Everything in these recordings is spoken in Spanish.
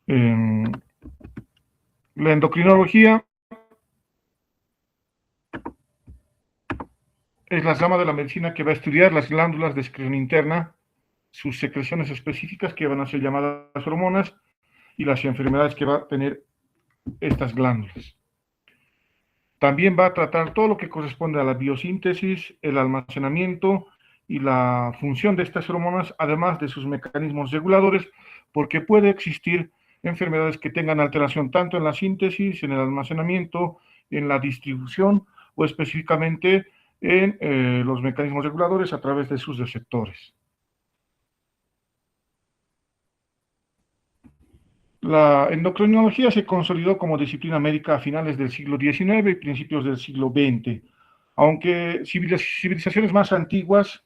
La endocrinología es la rama de la medicina que va a estudiar las glándulas de secreción interna, sus secreciones específicas que van a ser llamadas hormonas y las enfermedades que va a tener estas glándulas. También va a tratar todo lo que corresponde a la biosíntesis, el almacenamiento y la función de estas hormonas, además de sus mecanismos reguladores, porque puede existir enfermedades que tengan alteración tanto en la síntesis, en el almacenamiento, en la distribución o específicamente en los mecanismos reguladores a través de sus receptores. La endocrinología se consolidó como disciplina médica a finales del siglo XIX y principios del siglo XX, aunque civilizaciones más antiguas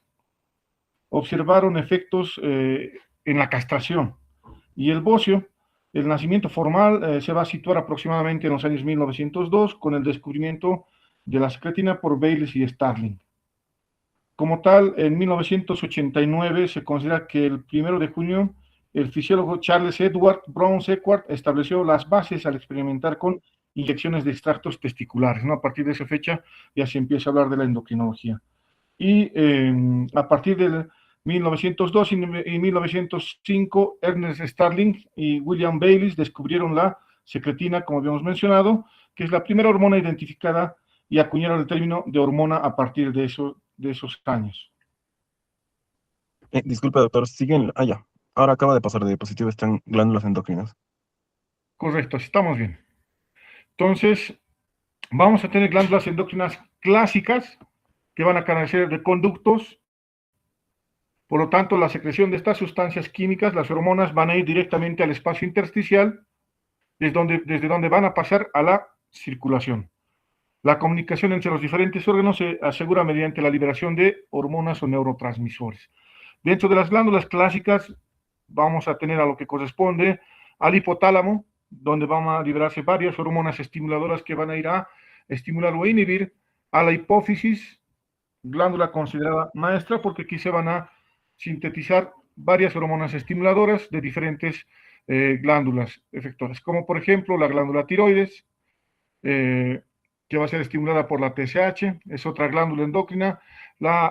observaron efectos en la castración y el bocio. El nacimiento formal se va a situar aproximadamente en los años 1902 con el descubrimiento de la secretina por Bayliss y Starling. Como tal, en 1989 se considera que el 1 de junio el fisiólogo Charles Edward Brown Sequard estableció las bases al experimentar con inyecciones de extractos testiculares, ¿no? A partir de esa fecha ya se empieza a hablar de la endocrinología. Y a partir de 1902 y 1905, Ernest Starling y William Bayliss descubrieron la secretina, como habíamos mencionado, que es la primera hormona identificada y acuñaron el término de hormona a partir de esos años. Disculpe, doctor, siguen. Ah, ya. Ahora acaba de pasar de diapositiva, están glándulas endocrinas. Correcto, estamos bien. Entonces, vamos a tener glándulas endocrinas clásicas que van a carecer de conductos. Por lo tanto, la secreción de estas sustancias químicas, las hormonas, van a ir directamente al espacio intersticial, desde donde van a pasar a la circulación. La comunicación entre los diferentes órganos se asegura mediante la liberación de hormonas o neurotransmisores. Dentro de las glándulas clásicas vamos a tener a lo que corresponde al hipotálamo, donde van a liberarse varias hormonas estimuladoras que van a ir a estimular o inhibir a la hipófisis, glándula considerada maestra, porque aquí se van a sintetizar varias hormonas estimuladoras de diferentes glándulas efectoras, como por ejemplo la glándula tiroides, que va a ser estimulada por la TSH, es otra glándula endocrina,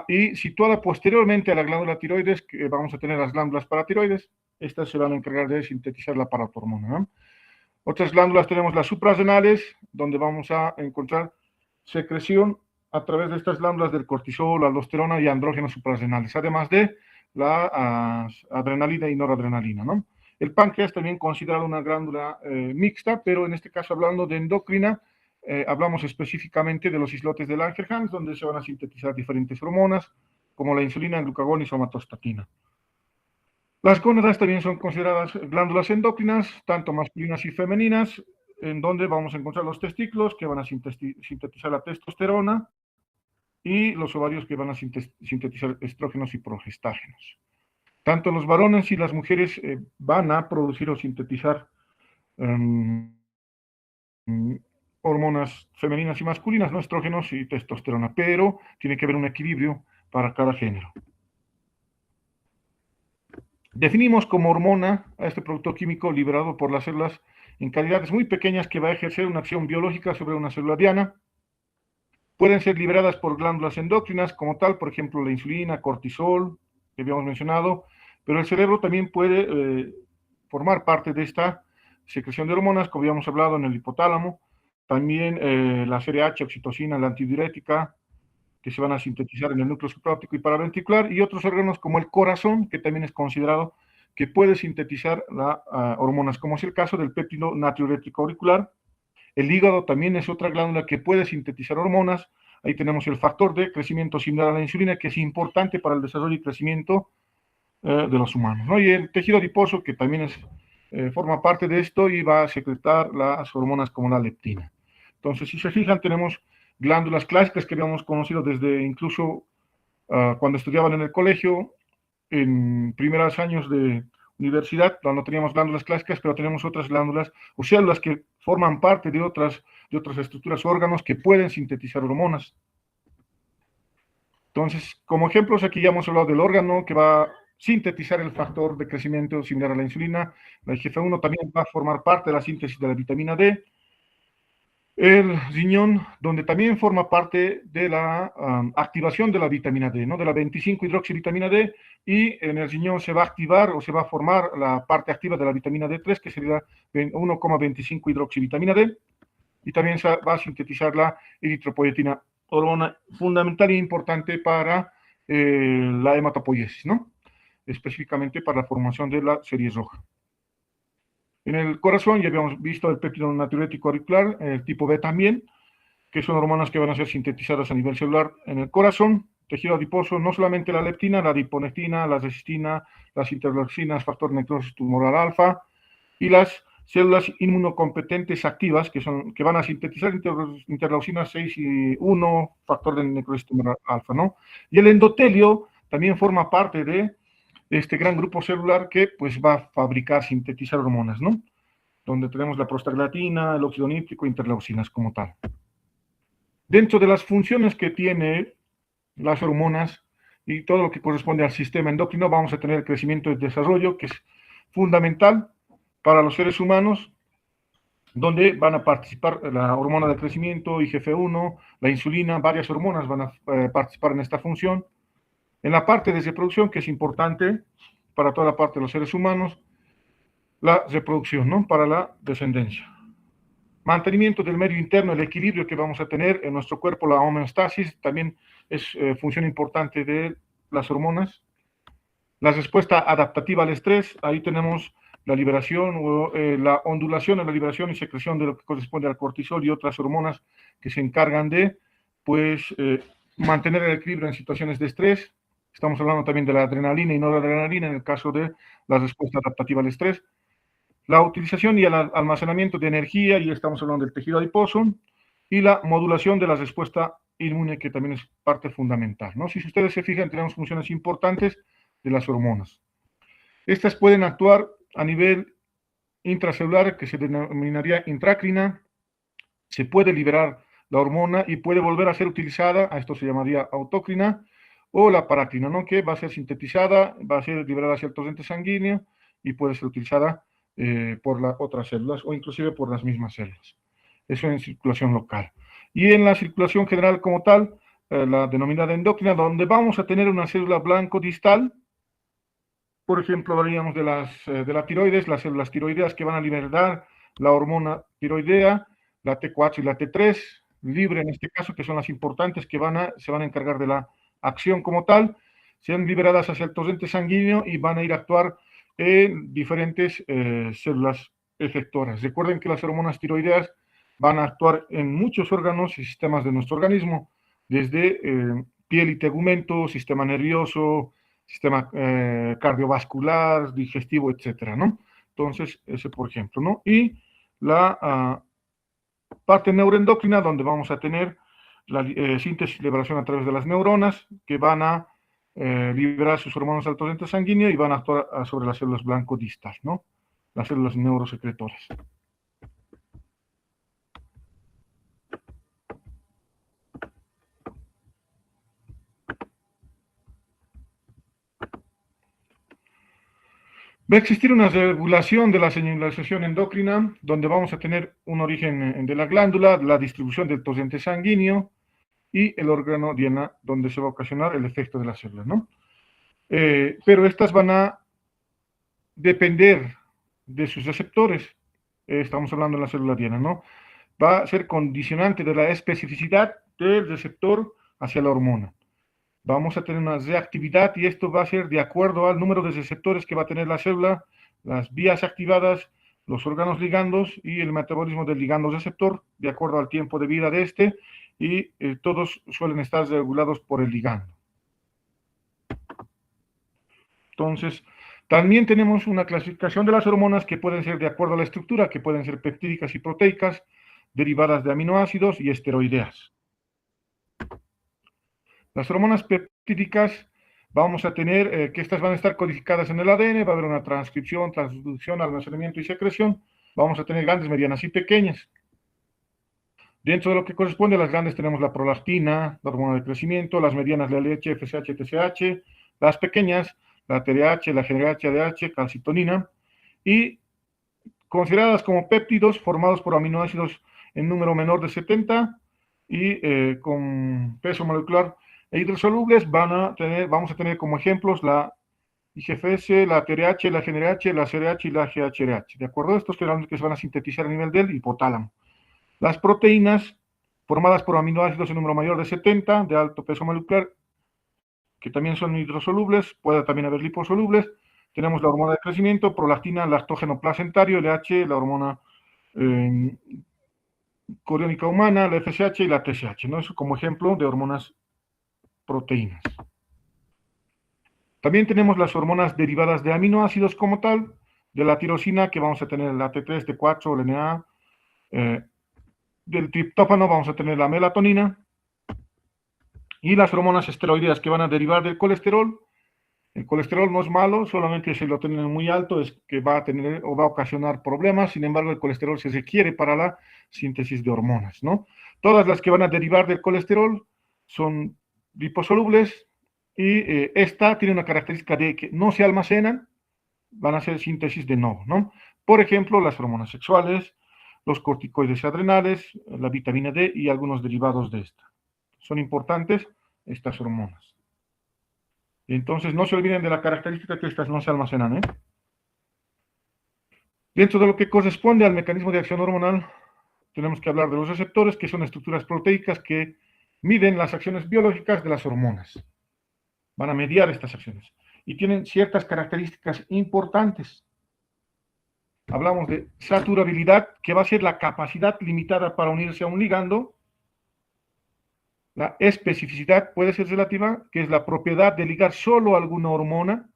y situada posteriormente a la glándula tiroides, que vamos a tener las glándulas paratiroides, estas se van a encargar de sintetizar la paratormona, ¿no? Otras glándulas tenemos las suprarrenales, donde vamos a encontrar secreción a través de estas glándulas del cortisol, aldosterona y andrógenos suprarrenales, además de la adrenalina y noradrenalina, ¿no? El páncreas también considerado una glándula mixta, pero en este caso hablando de endocrina, hablamos específicamente de los islotes de Langerhans, donde se van a sintetizar diferentes hormonas, como la insulina, el glucagón y somatostatina. Las gónadas también son consideradas glándulas endocrinas, tanto masculinas y femeninas, en donde vamos a encontrar los testículos, que van a sintetizar la testosterona, y los ovarios, que van a sintetizar estrógenos y progestágenos. Tanto los varones y las mujeres van a producir o sintetizar hormonas femeninas y masculinas, ¿no? Estrógenos y testosterona, pero tiene que haber un equilibrio para cada género. Definimos como hormona a este producto químico liberado por las células en cantidades muy pequeñas que va a ejercer una acción biológica sobre una célula diana. Pueden ser liberadas por glándulas endocrinas como tal, por ejemplo, la insulina, cortisol, que habíamos mencionado, pero el cerebro también puede formar parte de esta secreción de hormonas, como habíamos hablado en el hipotálamo, también la CRH, oxitocina, la antidiurética, que se van a sintetizar en el núcleo supraóptico y paraventricular, y otros órganos como el corazón, que también es considerado que puede sintetizar hormonas, como es el caso del péptido natriurético auricular. El hígado también es otra glándula que puede sintetizar hormonas. Ahí tenemos el factor de crecimiento similar a la insulina, que es importante para el desarrollo y crecimiento de los humanos, ¿no? Y el tejido adiposo, que también forma parte de esto y va a secretar las hormonas como la leptina. Entonces, si se fijan, tenemos glándulas clásicas que habíamos conocido desde incluso cuando estudiaban en el colegio, en primeros años de universidad, no teníamos glándulas clásicas, pero tenemos otras glándulas o células que forman parte de otras estructuras, órganos que pueden sintetizar hormonas. Entonces, como ejemplos, aquí ya hemos hablado del órgano que va a sintetizar el factor de crecimiento similar a la insulina. La IGF-1 también va a formar parte de la síntesis de la vitamina D. El riñón, donde también forma parte de la activación de la vitamina D, ¿no? De la 25-hidroxivitamina D, y en el riñón se va a activar o se va a formar la parte activa de la vitamina D3, que sería 1,25-hidroxivitamina D, y también se va a sintetizar la eritropoyetina, hormona fundamental e importante para la hematopoiesis, ¿no? Específicamente para la formación de la serie roja. En el corazón ya habíamos visto el péptido natriurético auricular, el tipo B también, que son hormonas que van a ser sintetizadas a nivel celular en el corazón, tejido adiposo, no solamente la leptina, la adiponectina, la resistina, las interleucinas, factor necrosis tumoral alfa, y las células inmunocompetentes activas, que van a sintetizar interleucinas 6 y 1, factor de necrosis tumoral alfa, ¿no? Y el endotelio también forma parte de este gran grupo celular que pues va a fabricar, sintetizar hormonas, ¿no? Donde tenemos la prostaglandina, el óxido nítrico, interleucinas como tal. Dentro de las funciones que tiene las hormonas y todo lo que corresponde al sistema endocrino, vamos a tener el crecimiento y desarrollo, que es fundamental para los seres humanos, donde van a participar la hormona de crecimiento, IGF-1, la insulina, varias hormonas van a participar en esta función. En la parte de reproducción, que es importante para toda la parte de los seres humanos, la reproducción, ¿no? Para la descendencia. Mantenimiento del medio interno, el equilibrio que vamos a tener en nuestro cuerpo, la homeostasis, también es función importante de las hormonas. La respuesta adaptativa al estrés, ahí tenemos la liberación o la ondulación en la liberación y secreción de lo que corresponde al cortisol y otras hormonas que se encargan de, pues, mantener el equilibrio en situaciones de estrés. Estamos hablando también de la adrenalina y noradrenalina en el caso de la respuesta adaptativa al estrés. La utilización y el almacenamiento de energía, y estamos hablando del tejido adiposo, y la modulación de la respuesta inmune, que también es parte fundamental, ¿no? Si ustedes se fijan, tenemos funciones importantes de las hormonas. Estas pueden actuar a nivel intracelular, que se denominaría intracrina, se puede liberar la hormona y puede volver a ser utilizada, a esto se llamaría autocrina, o la paracrina, ¿no? Que va a ser sintetizada, va a ser liberada hacia el torrente sanguíneo y puede ser utilizada por las otras células o inclusive por las mismas células. Eso en circulación local. Y en la circulación general como tal, la denominada endócrina, donde vamos a tener una célula blanco distal. Por ejemplo, hablaríamos de la tiroides, las células tiroideas que van a liberar la hormona tiroidea, la T4 y la T3, libre en este caso, que son las importantes que se van a encargar de la acción como tal, sean liberadas hacia el torrente sanguíneo y van a ir a actuar en diferentes células efectoras. Recuerden que las hormonas tiroideas van a actuar en muchos órganos y sistemas de nuestro organismo, desde piel y tegumento, sistema nervioso, sistema cardiovascular, digestivo, etcétera, ¿no? Entonces, ese por ejemplo, ¿no? Y la parte neuroendocrina, donde vamos a tener la síntesis y liberación a través de las neuronas, que van a liberar sus hormonas al torrente sanguíneo y van a actuar sobre las células blanco distal, ¿no? Las células neurosecretoras. Va a existir una regulación de la señalización endocrina, donde vamos a tener un origen de la glándula, la distribución del torrente sanguíneo y el órgano diana, donde se va a ocasionar el efecto de las células, ¿no? Pero estas van a depender de sus receptores. Estamos hablando de la célula diana, ¿no? Va a ser condicionante de la especificidad del receptor hacia la hormona. Vamos a tener una reactividad y esto va a ser de acuerdo al número de receptores que va a tener la célula, las vías activadas, los órganos ligandos y el metabolismo del ligando receptor, de acuerdo al tiempo de vida de este, y todos suelen estar regulados por el ligando. Entonces, también tenemos una clasificación de las hormonas que pueden ser de acuerdo a la estructura, que pueden ser peptídicas y proteicas, derivadas de aminoácidos y esteroideas. Las hormonas peptídicas vamos a tener que estas van a estar codificadas en el ADN, va a haber una transcripción, transducción, almacenamiento y secreción. Vamos a tener grandes, medianas y pequeñas. Dentro de lo que corresponde a las grandes tenemos la prolactina, la hormona de crecimiento, las medianas la LH, FSH, TSH, las pequeñas la TRH, la GnRH, ADH, calcitonina, y consideradas como péptidos formados por aminoácidos en número menor de 70 y con peso molecular e hidrosolubles vamos a tener como ejemplos la IGFS, la TRH, la GnRH, la CRH y la GHRH. ¿De acuerdo? Estos son los que se van a sintetizar a nivel del hipotálamo. Las proteínas formadas por aminoácidos en número mayor de 70, de alto peso molecular, que también son hidrosolubles, puede también haber liposolubles. Tenemos la hormona de crecimiento, prolactina, lactógeno placentario, LH, la hormona coriónica humana, la FSH y la TSH, ¿no? Eso como ejemplo de hormonas proteínas. También tenemos las hormonas derivadas de aminoácidos como tal, de la tirosina, que vamos a tener la T3, T4, LNA, del triptófano vamos a tener la melatonina, y las hormonas esteroideas que van a derivar del colesterol. El colesterol no es malo, solamente si lo tienen muy alto es que va a tener o va a ocasionar problemas. Sin embargo, el colesterol se requiere para la síntesis de hormonas, ¿no? Todas las que van a derivar del colesterol son liposolubles y esta tiene una característica de que no se almacenan, van a hacer síntesis de nuevo, ¿no? Por ejemplo, las hormonas sexuales, los corticoides adrenales, la vitamina D y algunos derivados de esta. Son importantes estas hormonas. Entonces, no se olviden de la característica que estas no se almacenan, ¿eh? Dentro de lo que corresponde al mecanismo de acción hormonal, tenemos que hablar de los receptores, que son estructuras proteicas que miden las acciones biológicas de las hormonas. Van a mediar estas acciones. Y tienen ciertas características importantes. Hablamos de saturabilidad, que va a ser la capacidad limitada para unirse a un ligando. La especificidad puede ser relativa, que es la propiedad de ligar solo a alguna hormona.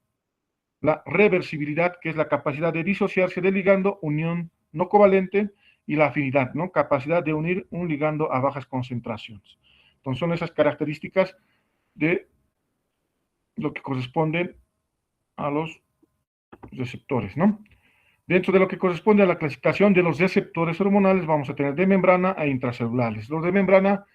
La reversibilidad, que es la capacidad de disociarse del ligando, unión no covalente, y la afinidad, ¿no? Capacidad de unir un ligando a bajas concentraciones. Entonces son esas características de lo que corresponden a los receptores, ¿no? Dentro de lo que corresponde a la clasificación de los receptores hormonales, vamos a tener de membrana e intracelulares. Los de membrana,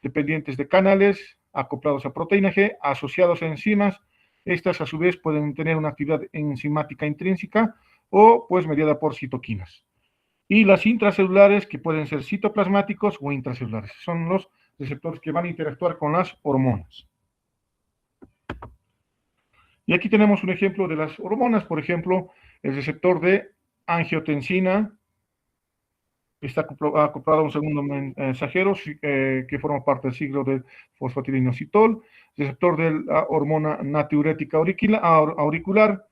dependientes de canales, acoplados a proteína G, asociados a enzimas. Estas, a su vez, pueden tener una actividad enzimática intrínseca o, pues, mediada por citoquinas. Y las intracelulares, que pueden ser citoplasmáticos o intracelulares. Son los receptores que van a interactuar con las hormonas. Y aquí tenemos un ejemplo de las hormonas, por ejemplo, el receptor de angiotensina está acoplado a un segundo mensajero que forma parte del ciclo del fosfatidinoinositol, receptor de la hormona natriurética auricular,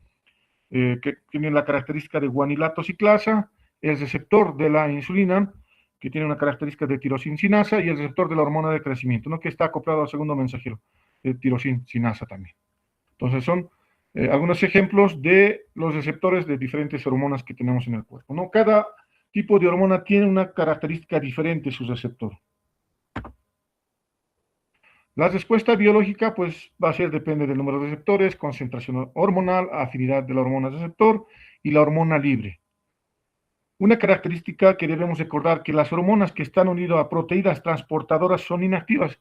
que tiene la característica de guanilato ciclasa, el receptor de la insulina, que tiene una característica de tirosincinasa, y el receptor de la hormona de crecimiento, ¿no? Que está acoplado al segundo mensajero, de tirosincinasa también. Entonces son algunos ejemplos de los receptores de diferentes hormonas que tenemos en el cuerpo, ¿no? Cada tipo de hormona tiene una característica diferente su receptor. La respuesta biológica, pues, va a ser, depende del número de receptores, concentración hormonal, afinidad de la hormona receptor y la hormona libre. Una característica que debemos recordar, que las hormonas que están unidas a proteínas transportadoras son inactivas.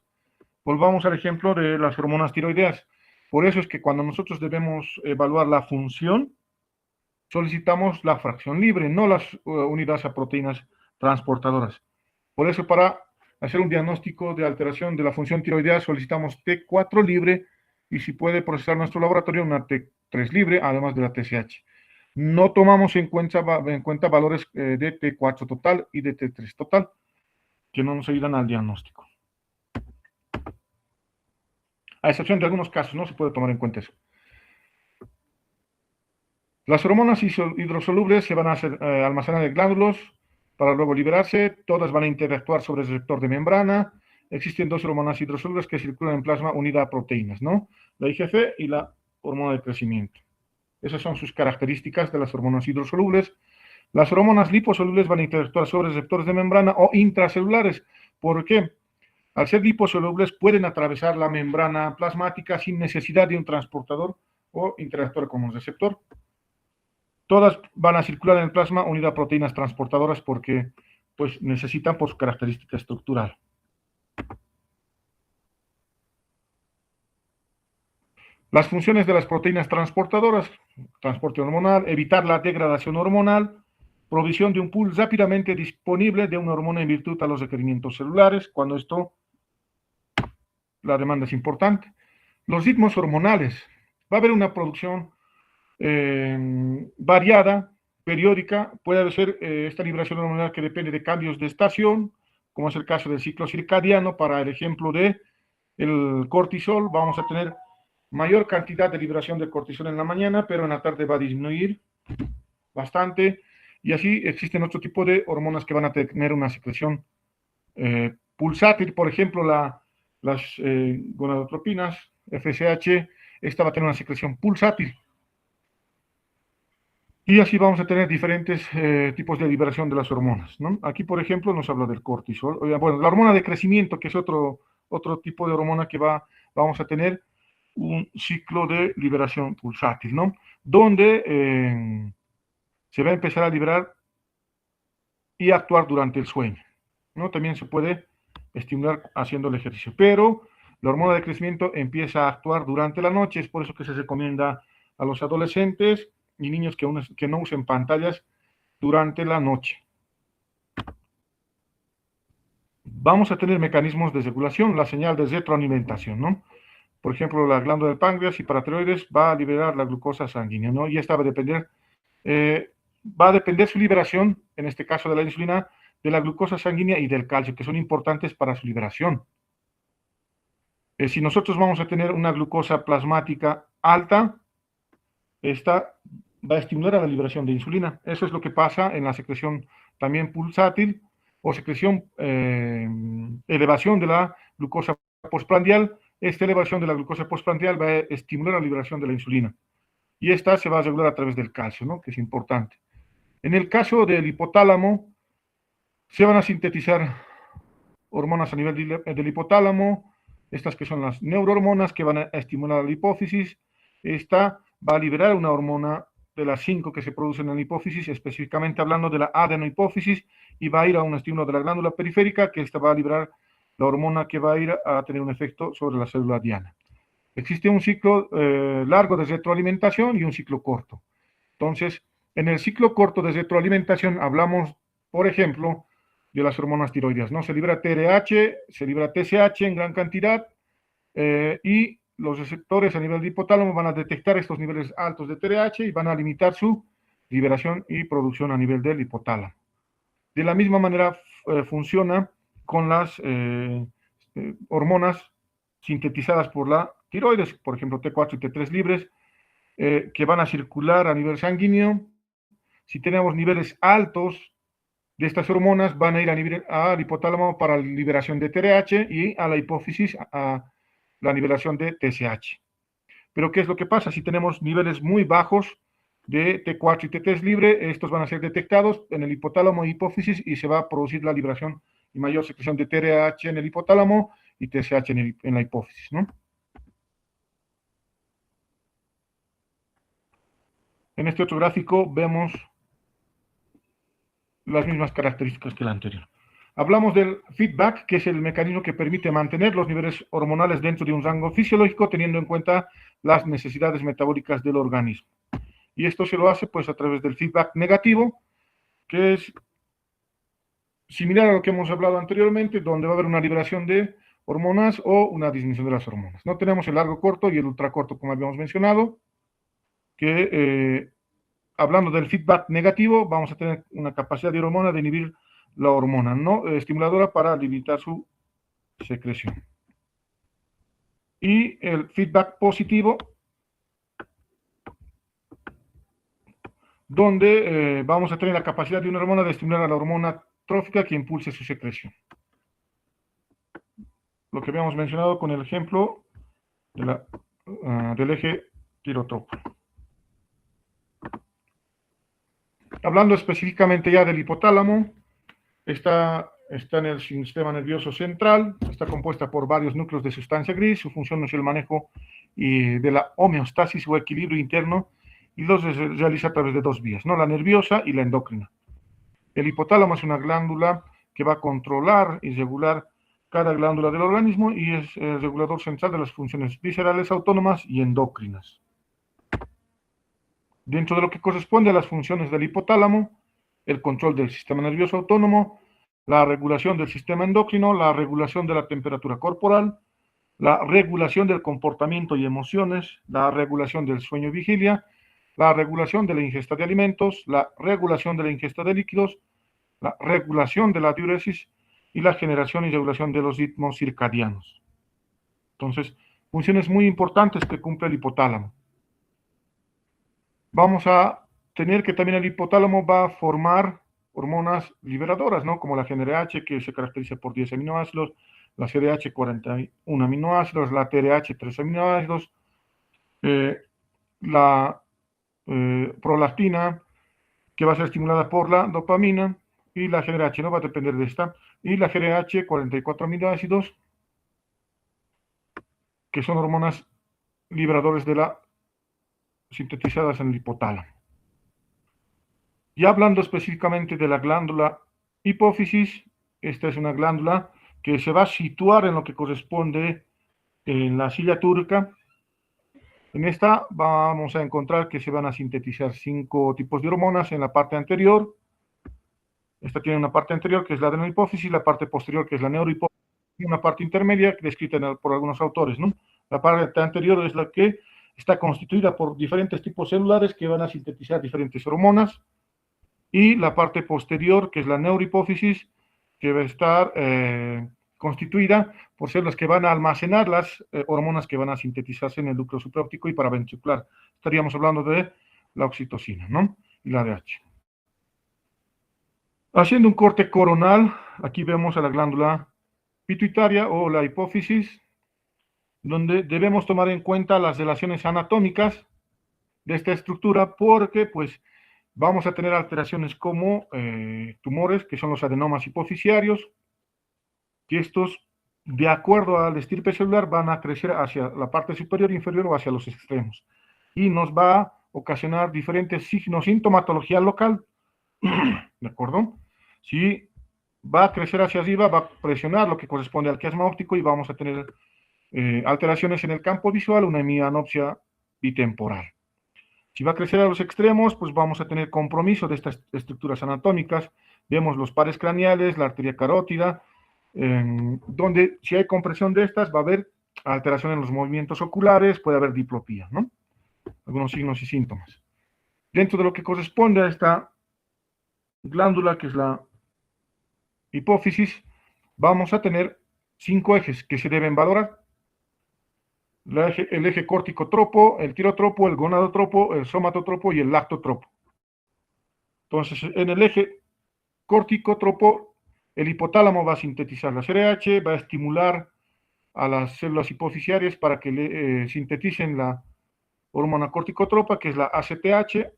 Volvamos al ejemplo de las hormonas tiroideas. Por eso es que cuando nosotros debemos evaluar la función, solicitamos la fracción libre, no las unidas a proteínas transportadoras. Por eso, para hacer un diagnóstico de alteración de la función tiroidea, solicitamos T4 libre y, si puede procesar nuestro laboratorio, una T3 libre, además de la TSH. No tomamos en cuenta valores de T4 total y de T3 total, que no nos ayudan al diagnóstico. A excepción de algunos casos, no se puede tomar en cuenta eso. Las hormonas hidrosolubles se van a almacenar en glándulos para luego liberarse. Todas van a interactuar sobre el receptor de membrana. Existen dos hormonas hidrosolubles que circulan en plasma unidas a proteínas, ¿no? La IGF y la hormona de crecimiento. Esas son sus características de las hormonas hidrosolubles. Las hormonas liposolubles van a interactuar sobre receptores de membrana o intracelulares. ¿Por qué? Al ser liposolubles, pueden atravesar la membrana plasmática sin necesidad de un transportador o interactuar con un receptor. Todas van a circular en el plasma unidas a proteínas transportadoras porque, pues, necesitan por su característica estructural. Las funciones de las proteínas transportadoras, transporte hormonal, evitar la degradación hormonal, provisión de un pool rápidamente disponible de una hormona en virtud a los requerimientos celulares, cuando esto, la demanda es importante. Los ritmos hormonales, va a haber una producción variada, periódica, puede ser esta liberación hormonal que depende de cambios de estación, como es el caso del ciclo circadiano. Para el ejemplo de el cortisol, vamos a tener mayor cantidad de liberación de cortisol en la mañana, pero en la tarde va a disminuir bastante, y así existen otro tipo de hormonas que van a tener una secreción pulsátil. Por ejemplo, las gonadotropinas, FSH, esta va a tener una secreción pulsátil. Y así vamos a tener diferentes tipos de liberación de las hormonas, ¿no? Aquí, por ejemplo, nos habla del cortisol. Bueno, la hormona de crecimiento, que es otro tipo de hormona que vamos a tener un ciclo de liberación pulsátil, ¿no? Donde se va a empezar a liberar y actuar durante el sueño, ¿no? También se puede estimular haciendo el ejercicio, pero la hormona de crecimiento empieza a actuar durante la noche. Es por eso que se recomienda a los adolescentes y niños que no usen pantallas durante la noche. Vamos a tener mecanismos de regulación, la señal de retroalimentación, ¿no? Por ejemplo, la glándula del páncreas y paratiroides va a liberar la glucosa sanguínea, ¿no? Y esta va a depender su liberación, en este caso de la insulina, de la glucosa sanguínea y del calcio, que son importantes para su liberación. Si nosotros vamos a tener una glucosa plasmática alta, esta va a estimular a la liberación de insulina. Eso es lo que pasa en la secreción también pulsátil o secreción, elevación de la glucosa postprandial. Esta elevación de la glucosa postprandial va a estimular la liberación de la insulina. Y esta se va a regular a través del calcio, ¿no? Que es importante. En el caso del hipotálamo, se van a sintetizar hormonas a nivel del hipotálamo, estas que son las neurohormonas que van a estimular la hipófisis. Esta va a liberar una hormona de las 5 que se producen en la hipófisis, específicamente hablando de la adenohipófisis, y va a ir a un estímulo de la glándula periférica, que esta va a liberar la hormona que va a ir a tener un efecto sobre la célula diana. Existe un ciclo largo de retroalimentación y un ciclo corto. Entonces, en el ciclo corto de retroalimentación hablamos, por ejemplo, de las hormonas tiroideas, ¿no? Se libera TRH, se libera TSH en gran cantidad, y los receptores a nivel de hipotálamo van a detectar estos niveles altos de TRH y van a limitar su liberación y producción a nivel del hipotálamo. De la misma manera funciona con las hormonas sintetizadas por la tiroides, por ejemplo T4 y T3 libres, que van a circular a nivel sanguíneo. Si tenemos niveles altos de estas hormonas, van a ir al hipotálamo para la liberación de TRH y a la hipófisis a la liberación de TSH. Pero ¿qué es lo que pasa? Si tenemos niveles muy bajos de T4 y T3 libre, estos van a ser detectados en el hipotálamo y hipófisis y se va a producir la liberación y mayor secreción de TRH en el hipotálamo y TSH en la hipófisis, ¿no? En este otro gráfico vemos las mismas características que el anterior. Hablamos del feedback, que es el mecanismo que permite mantener los niveles hormonales dentro de un rango fisiológico, teniendo en cuenta las necesidades metabólicas del organismo. Y esto se lo hace pues a través del feedback negativo, que es similar a lo que hemos hablado anteriormente, donde va a haber una liberación de hormonas o una disminución de las hormonas. No tenemos el largo corto y el ultracorto, como habíamos mencionado, que hablando del feedback negativo, vamos a tener una capacidad de hormona de inhibir la hormona no estimuladora para limitar su secreción. Y el feedback positivo, donde vamos a tener la capacidad de una hormona de estimular a la hormona trófica que impulse su secreción. Lo que habíamos mencionado con el ejemplo del eje tirotropo. Hablando específicamente ya del hipotálamo, está en el sistema nervioso central, está compuesta por varios núcleos de sustancia gris. Su función es el manejo de la homeostasis o equilibrio interno, y los realiza a través de dos vías, ¿no? La nerviosa y la endocrina. El hipotálamo es una glándula que va a controlar y regular cada glándula del organismo y es el regulador central de las funciones viscerales, autónomas y endócrinas. Dentro de lo que corresponde a las funciones del hipotálamo, el control del sistema nervioso autónomo, la regulación del sistema endocrino, la regulación de la temperatura corporal, la regulación del comportamiento y emociones, la regulación del sueño y vigilia, la regulación de la ingesta de alimentos, la regulación de la ingesta de líquidos, la regulación de la diuresis y la generación y regulación de los ritmos circadianos. Entonces, funciones muy importantes que cumple el hipotálamo. Vamos a tener que también el hipotálamo va a formar hormonas liberadoras, ¿no? Como la GnRH, que se caracteriza por 10 aminoácidos, la CDH 41 aminoácidos, la TRH 3 aminoácidos, la prolactina, que va a ser estimulada por la dopamina, y la GnRH no va a depender de esta, y la GnRH 44 aminoácidos, que son hormonas liberadores de la sintetizadas en el hipotálamo. Y hablando específicamente de la glándula hipófisis, esta es una glándula que se va a situar en lo que corresponde en la silla turca. En esta vamos a encontrar que se van a sintetizar 5 tipos de hormonas en la parte anterior. Esta tiene una parte anterior que es la adenohipófisis, la parte posterior que es la neurohipófisis, y una parte intermedia descrita por algunos autores, ¿no? La parte anterior es la que está constituida por diferentes tipos celulares que van a sintetizar diferentes hormonas, y la parte posterior, que es la neurohipófisis, que va a estar constituida por células que van a almacenar las hormonas que van a sintetizarse en el núcleo supraóptico y paraventricular. Estaríamos hablando de la oxitocina, ¿no? Y la ADH. Haciendo un corte coronal, aquí vemos a la glándula pituitaria o la hipófisis, donde debemos tomar en cuenta las relaciones anatómicas de esta estructura, porque pues vamos a tener alteraciones como tumores, que son los adenomas hipofisiarios, que estos, de acuerdo al estirpe celular, van a crecer hacia la parte superior, inferior o hacia los extremos. Y nos va a ocasionar diferentes signos, sintomatología local, ¿de acuerdo? Si va a crecer hacia arriba, va a presionar lo que corresponde al quiasma óptico y vamos a tener alteraciones en el campo visual, una hemianopsia bitemporal. Si va a crecer a los extremos, pues vamos a tener compromiso de estas estructuras anatómicas. Vemos los pares craneales, la arteria carótida, donde si hay compresión de estas va a haber alteración en los movimientos oculares, puede haber diplopía, ¿no? Algunos signos y síntomas. Dentro de lo que corresponde a esta glándula, que es la hipófisis, vamos a tener 5 ejes que se deben valorar. El eje córtico-tropo, el tirotropo, el gonadotropo, el somatotropo y el lactotropo. Entonces, en el eje córtico-tropo, el hipotálamo va a sintetizar la CRH, va a estimular a las células hipofisiarias para que sinteticen la hormona corticotropa, que es la ACTH.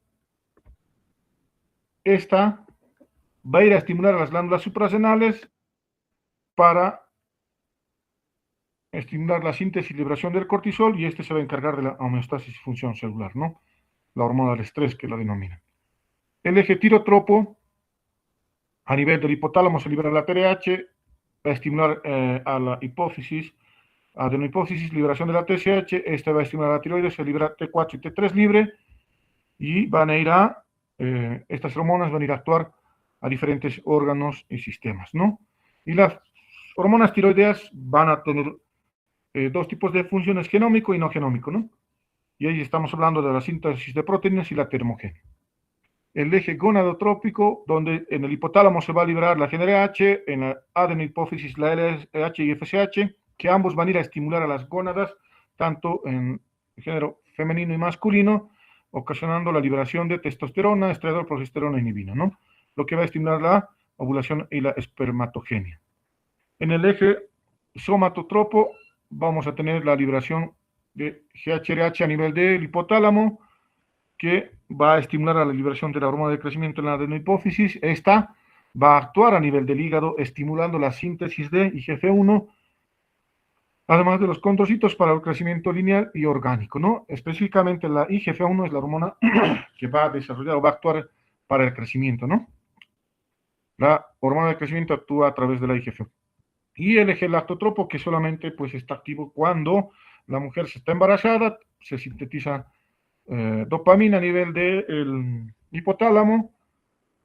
Esta va a ir a estimular a las glándulas suprarrenales para estimular la síntesis y liberación del cortisol, y este se va a encargar de la homeostasis y función celular, ¿no? La hormona del estrés, que la denomina. El eje tirotropo, a nivel del hipotálamo, se libera la TRH, va a estimular a la hipófisis, adenohipófisis, liberación de la TSH, esta va a estimular a la tiroides, se libera T4 y T3 libre, y van a ir estas hormonas van a ir a actuar a diferentes órganos y sistemas, ¿no? Y las hormonas tiroideas van a tener 2 tipos de funciones, genómico y no genómico, ¿no? Y ahí estamos hablando de la síntesis de proteínas y la termogenia. El eje gonadotrópico, donde en el hipotálamo se va a liberar la GnRH, en la adenohipófisis la LH y FSH, que ambos van a ir a estimular a las gónadas, tanto en género femenino y masculino, ocasionando la liberación de testosterona, estradiol, progesterona e inhibina, ¿no? Lo que va a estimular la ovulación y la espermatogenia. En el eje somatotropo vamos a tener la liberación de GHRH a nivel del hipotálamo, que va a estimular a la liberación de la hormona de crecimiento en la adenohipófisis. Esta va a actuar a nivel del hígado, estimulando la síntesis de IGF-1, además de los condrocitos para el crecimiento lineal y orgánico, ¿no? Específicamente la IGF-1 es la hormona que va a desarrollar o va a actuar para el crecimiento, ¿no? La hormona de crecimiento actúa a través de la IGF-1. Y el eje lactotropo, que solamente pues, está activo cuando la mujer se está embarazada, se sintetiza dopamina a nivel del hipotálamo,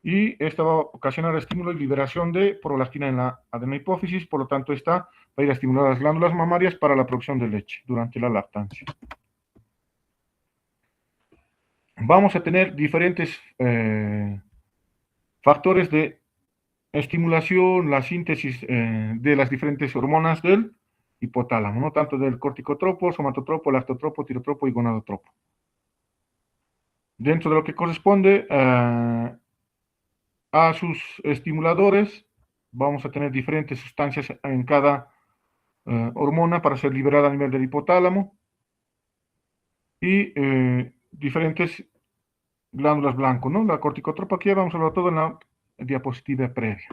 y esta va a ocasionar estímulo y liberación de prolactina en la adenohipófisis, por lo tanto esta va a ir a estimular las glándulas mamarias para la producción de leche durante la lactancia. Vamos a tener diferentes factores de estimulación, la síntesis de las diferentes hormonas del hipotálamo, ¿no? Tanto del corticotropo, somatotropo, lactotropo, tirotropo y gonadotropo. Dentro de lo que corresponde a sus estimuladores, vamos a tener diferentes sustancias en cada hormona para ser liberada a nivel del hipotálamo, y diferentes glándulas blancas, ¿no? La corticotropa, aquí vamos a hablar todo en la diapositiva previa.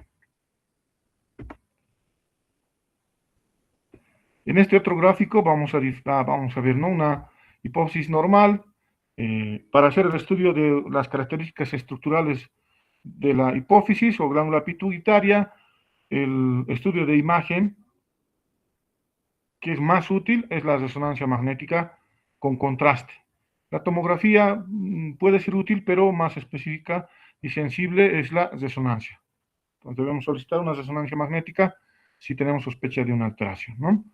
En este otro gráfico vamos a ver, ¿no?, una hipófisis normal. Para hacer el estudio de las características estructurales de la hipófisis o glándula pituitaria, el estudio de imagen que es más útil es la resonancia magnética con contraste. La tomografía puede ser útil, pero más específica y sensible es la resonancia. Entonces debemos solicitar una resonancia magnética si tenemos sospecha de una alteración, ¿no?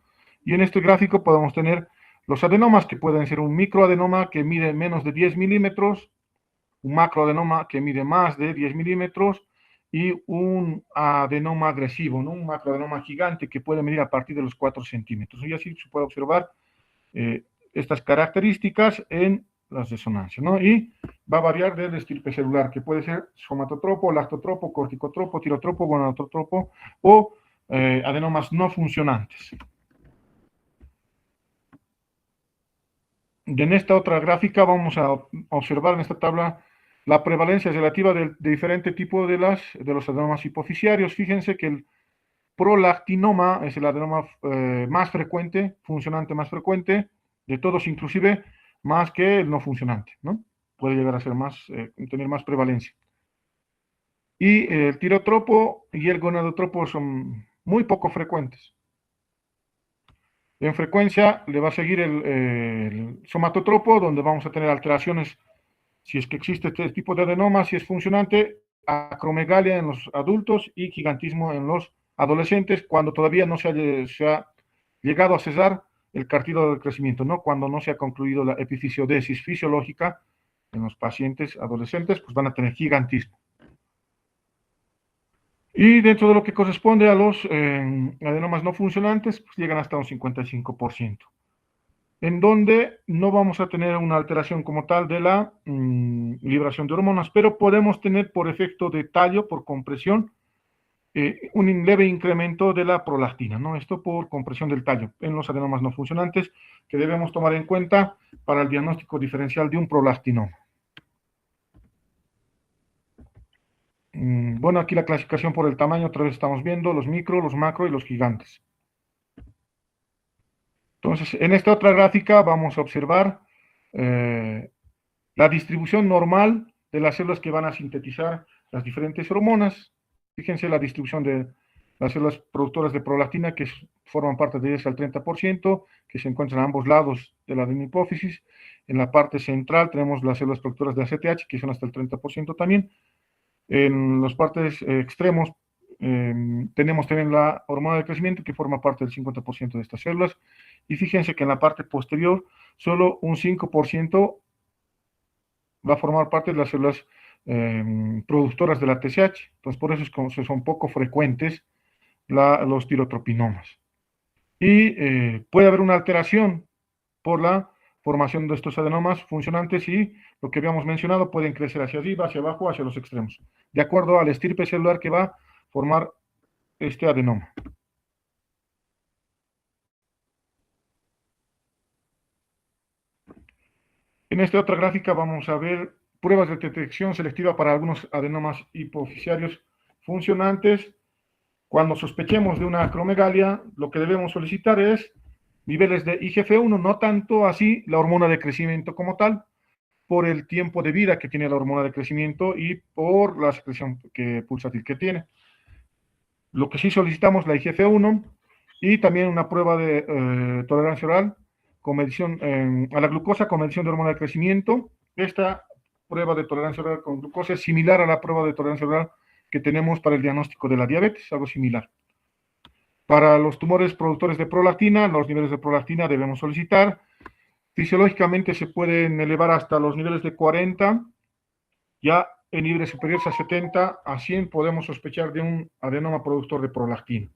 Y en este gráfico podemos tener los adenomas, que pueden ser un microadenoma que mide menos de 10 milímetros, un macroadenoma que mide más de 10 milímetros, y un adenoma agresivo, ¿no?, un macroadenoma gigante que puede medir a partir de los 4 centímetros. Y así se puede observar estas características en las resonancias, ¿no? Y va a variar del estirpe celular, que puede ser somatotropo, lactotropo, corticotropo, tirotropo, gonadotropo o adenomas no funcionantes. Y en esta otra gráfica vamos a observar en esta tabla la prevalencia relativa de diferente tipo de los adenomas hipofisiarios. Fíjense que el prolactinoma es el adenoma más frecuente, funcionante más frecuente de todos, inclusive más que el no funcionante, ¿no? Puede llegar a ser tener más prevalencia. Y el tirotropo y el gonadotropo son muy poco frecuentes. En frecuencia le va a seguir el somatotropo, donde vamos a tener alteraciones, si es que existe este tipo de adenoma, si es funcionante, acromegalia en los adultos y gigantismo en los adolescentes, cuando todavía no se ha llegado a cesar el cartílago del crecimiento, ¿no? Cuando no se ha concluido la epifisiodesis fisiológica en los pacientes adolescentes, pues van a tener gigantismo. Y dentro de lo que corresponde a los adenomas no funcionantes, pues llegan hasta un 55%, en donde no vamos a tener una alteración como tal de la liberación de hormonas, pero podemos tener por efecto de tallo, por compresión, un leve incremento de la prolactina, ¿no? Esto por compresión del tallo en los adenomas no funcionantes, que debemos tomar en cuenta para el diagnóstico diferencial de un prolactinoma. Bueno, aquí la clasificación por el tamaño, otra vez estamos viendo los micro, los macro y los gigantes. Entonces, en esta otra gráfica vamos a observar la distribución normal de las células que van a sintetizar las diferentes hormonas. Fíjense la distribución de las células productoras de prolactina, que forman parte de 10 al 30%, que se encuentran a ambos lados de la hipófisis. En la parte central tenemos las células productoras de ACTH, que son hasta el 30% también. En los partes extremos tenemos también la hormona de crecimiento, que forma parte del 50% de estas células. Y fíjense que en la parte posterior solo un 5% va a formar parte de las células productoras de la TSH. Entonces, por eso son poco frecuentes los tirotropinomas. Y puede haber una alteración por la formación de estos adenomas funcionantes, y lo que habíamos mencionado, pueden crecer hacia arriba, hacia abajo, hacia los extremos, de acuerdo al estirpe celular que va a formar este adenoma. En esta otra gráfica vamos a ver pruebas de detección selectiva para algunos adenomas hipofisiarios funcionantes. Cuando sospechemos de una acromegalia, lo que debemos solicitar es niveles de IGF-1, no tanto así la hormona de crecimiento como tal, por el tiempo de vida que tiene la hormona de crecimiento y por la secreción pulsátil que tiene. Lo que sí solicitamos la IGF-1 y también una prueba de tolerancia oral con medición a la glucosa con medición de hormona de crecimiento. Esta prueba de tolerancia oral con glucosa es similar a la prueba de tolerancia oral que tenemos para el diagnóstico de la diabetes, algo similar. Para los tumores productores de prolactina, los niveles de prolactina debemos solicitar. Fisiológicamente se pueden elevar hasta los niveles de 40, ya en niveles superiores a 70 a 100 podemos sospechar de un adenoma productor de prolactina.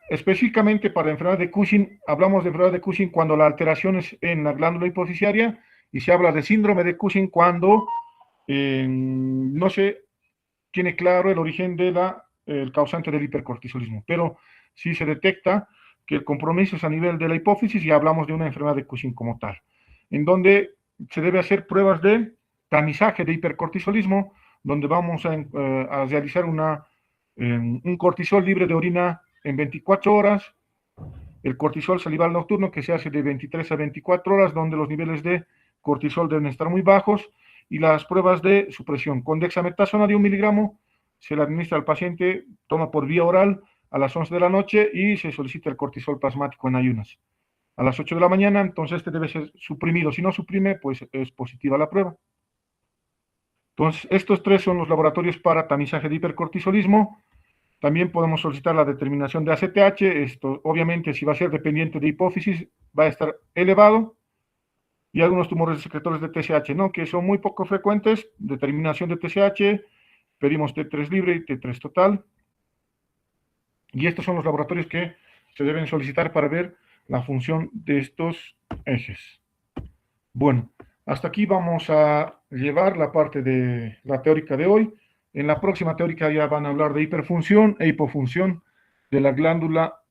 Específicamente para la enfermedad de Cushing, hablamos de enfermedad de Cushing cuando la alteración es en la glándula hipofisiaria y se habla de síndrome de Cushing cuando no se tiene claro el origen de el causante del hipercortisolismo, pero sí se detecta que el compromiso es a nivel de la hipófisis y hablamos de una enfermedad de Cushing como tal, en donde se debe hacer pruebas de tamizaje de hipercortisolismo, donde vamos a realizar un cortisol libre de orina en 24 horas, el cortisol salival nocturno que se hace de 23 a 24 horas, donde los niveles de cortisol deben estar muy bajos, y las pruebas de supresión con dexametasona de 1 miligramo se le administra al paciente, toma por vía oral a las 11 de la noche y se solicita el cortisol plasmático en ayunas. A las 8 de la mañana, entonces este debe ser suprimido. Si no suprime, pues es positiva la prueba. Entonces, estos tres son los laboratorios para tamizaje de hipercortisolismo. También podemos solicitar la determinación de ACTH. Esto, obviamente, si va a ser dependiente de hipófisis, va a estar elevado. Y algunos tumores secretores de TSH, ¿no? Que son muy poco frecuentes. Determinación de TSH, pedimos T3 libre y T3 total. Y estos son los laboratorios que se deben solicitar para ver la función de estos ejes. Bueno, hasta aquí vamos a llevar la parte de la teórica de hoy. En la próxima teórica ya van a hablar de hiperfunción e hipofunción de la glándula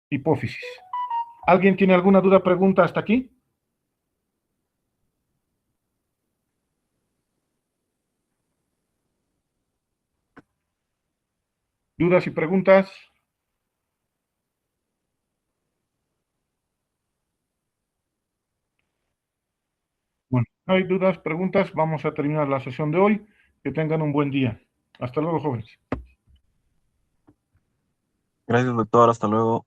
hipófisis. ¿Alguien tiene alguna duda, pregunta hasta aquí? ¿Dudas y preguntas? Bueno, no hay dudas, preguntas. Vamos a terminar la sesión de hoy. Que tengan un buen día. Hasta luego, jóvenes. Gracias, doctor. Hasta luego.